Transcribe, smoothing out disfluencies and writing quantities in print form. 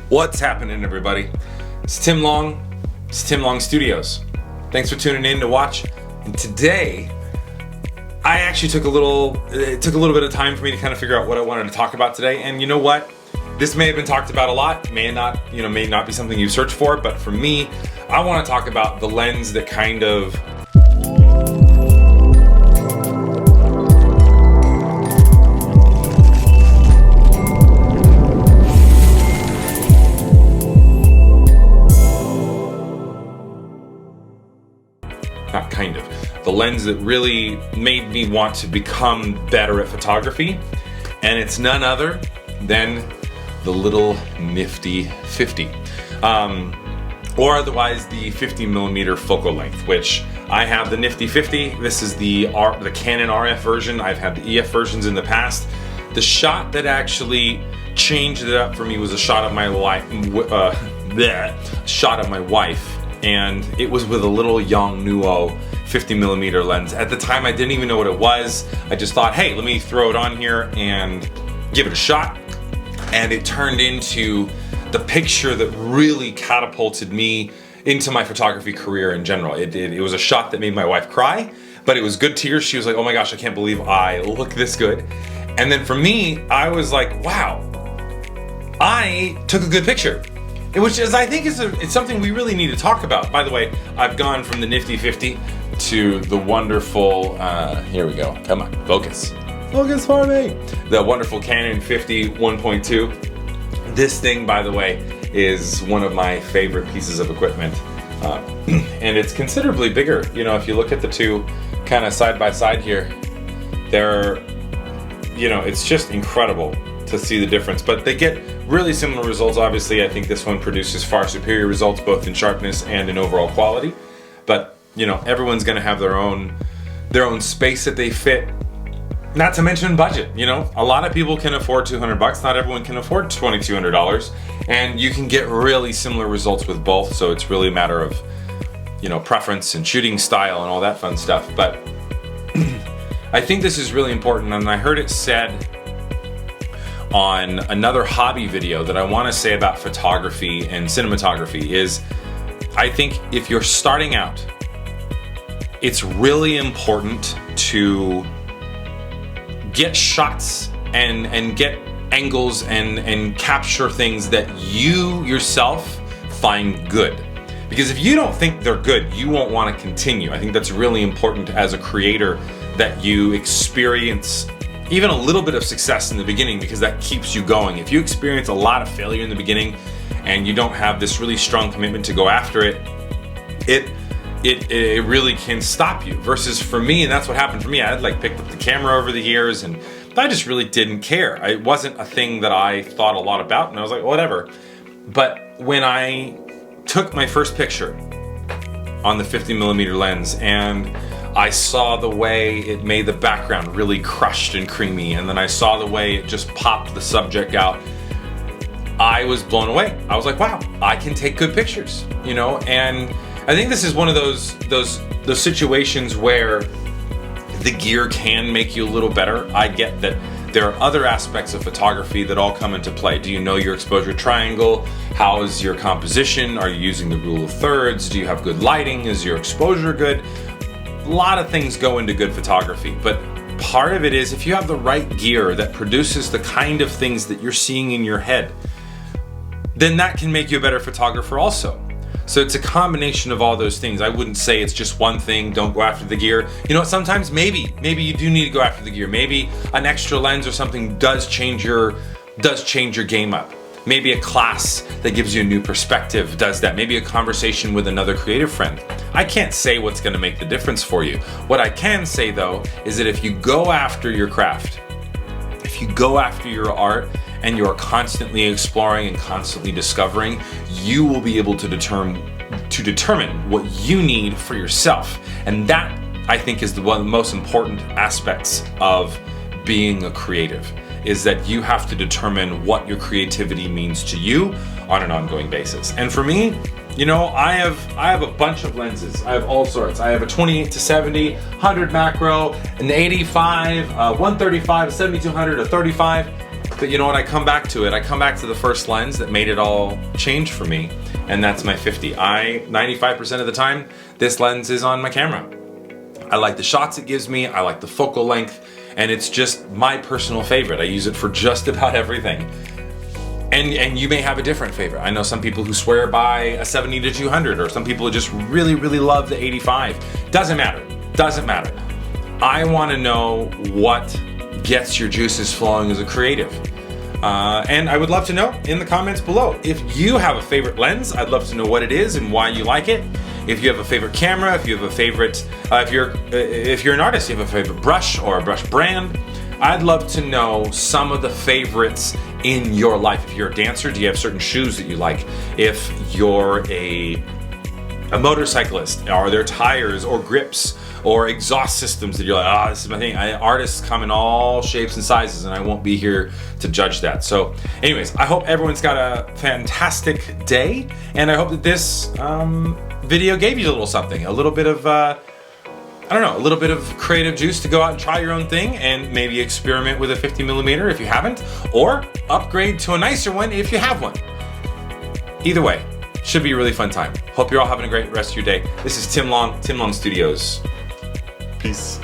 What's happening, everybody? It's Tim Long. It's Tim Long Studios. Thanks for tuning in to watch. And today, I actually took a little bit of time for me to kind of figure out what I wanted to talk about today. And you know what? This may have been talked about a lot. May not be something you search for. But for me, I want to talk about the lens that kind of the lens that really made me want to become better at photography, and it's none other than the little nifty 50, or otherwise the 50mm focal length, which I have the nifty 50. This is the Canon RF version. I've had the EF versions in the past. The shot that actually changed it up for me was a shot of my wife, and it was with a little Yongnuo 50mm lens. At the time, I didn't even know what it was. I just thought, hey, let me throw it on here and give it a shot. And it turned into the picture that really catapulted me into my photography career in general. It was a shot that made my wife cry, but it was good tears. She was like, oh my gosh, I can't believe I look this good. And then for me, I was like, wow, I took a good picture. Which is, I think, it's something we really need to talk about. By the way, I've gone from the nifty 50 to the wonderful, here we go, come on, focus for me. The wonderful Canon 50 1.2. This thing, by the way, is one of my favorite pieces of equipment. And it's considerably bigger. You know, if you look at the two kind of side by side here, it's just incredible to see the difference, but they get really similar results. Obviously, I think this one produces far superior results both in sharpness and in overall quality, but everyone's going to have their own space that they fit, not to mention budget. A lot of people can afford $200. Not everyone can afford $2,200, and you can get really similar results with both. So it's really a matter of preference and shooting style and all that fun stuff. But I think this is really important, and I heard it said on another hobby video that I want to say about photography and cinematography is, I think if you're starting out, it's really important to get shots and get angles and capture things that you yourself find good. Because if you don't think they're good, you won't want to continue. I think that's really important as a creator, that you experience even a little bit of success in the beginning, because that keeps you going. If you experience a lot of failure in the beginning and you don't have this really strong commitment to go after it, it really can stop you. Versus for me, and that's what happened for me, I had picked up the camera over the years and I just really didn't care. It wasn't a thing that I thought a lot about, and I was like, whatever. But when I took my first picture on the 50mm lens and I saw the way it made the background really crushed and creamy, and then I saw the way it just popped the subject out, I was blown away. I was like, wow, I can take good pictures, and I think this is one of those situations where the gear can make you a little better. I get that there are other aspects of photography that all come into play. Do you know your exposure triangle? How is your composition? Are you using the rule of thirds? Do you have good lighting? Is your exposure good? A lot of things go into good photography, but part of it is if you have the right gear that produces the kind of things that you're seeing in your head, then that can make you a better photographer also. So it's a combination of all those things. I wouldn't say it's just one thing, don't go after the gear. Sometimes maybe you do need to go after the gear. Maybe an extra lens or something does change your game up. Maybe a class that gives you a new perspective does that. Maybe a conversation with another creative friend. I can't say what's going to make the difference for you. What I can say, though, is that if you go after your craft, if you go after your art, and you're constantly exploring and constantly discovering, you will be able to determine what you need for yourself. And that, I think, is one of the most important aspects of being a creative, is that you have to determine what your creativity means to you on an ongoing basis. And for me, I have a bunch of lenses. I have all sorts. I have a 28 to 70, 100 macro, an 85, 135, a 7200, a 35. But you know what, I come back to it. I come back to the first lens that made it all change for me, and that's my 50. 95% of the time, this lens is on my camera. I like the shots it gives me, I like the focal length, and it's just my personal favorite. I use it for just about everything. And you may have a different favorite. I know some people who swear by a 70-200, or some people who just really, really love the 85. Doesn't matter, doesn't matter. I wanna know what gets your juices flowing as a creative. And I would love to know in the comments below. If you have a favorite lens, I'd love to know what it is and why you like it. If you have a favorite camera, if you have a favorite, if you're an artist, you have a favorite brush or a brush brand, I'd love to know some of the favorites in your life. If you're a dancer, do you have certain shoes that you like? If you're a motorcyclist, are there tires or grips or exhaust systems that you're like, this is my thing? Artists come in all shapes and sizes, and I won't be here to judge that. So anyways, I hope everyone's got a fantastic day, and I hope that this video gave you a little something, a little bit of, I don't know, a little bit of creative juice to go out and try your own thing, and maybe experiment with a 50mm if you haven't, or upgrade to a nicer one if you have one. Either way, should be a really fun time. Hope you're all having a great rest of your day. This is Tim Long, Tim Long Studios. Peace.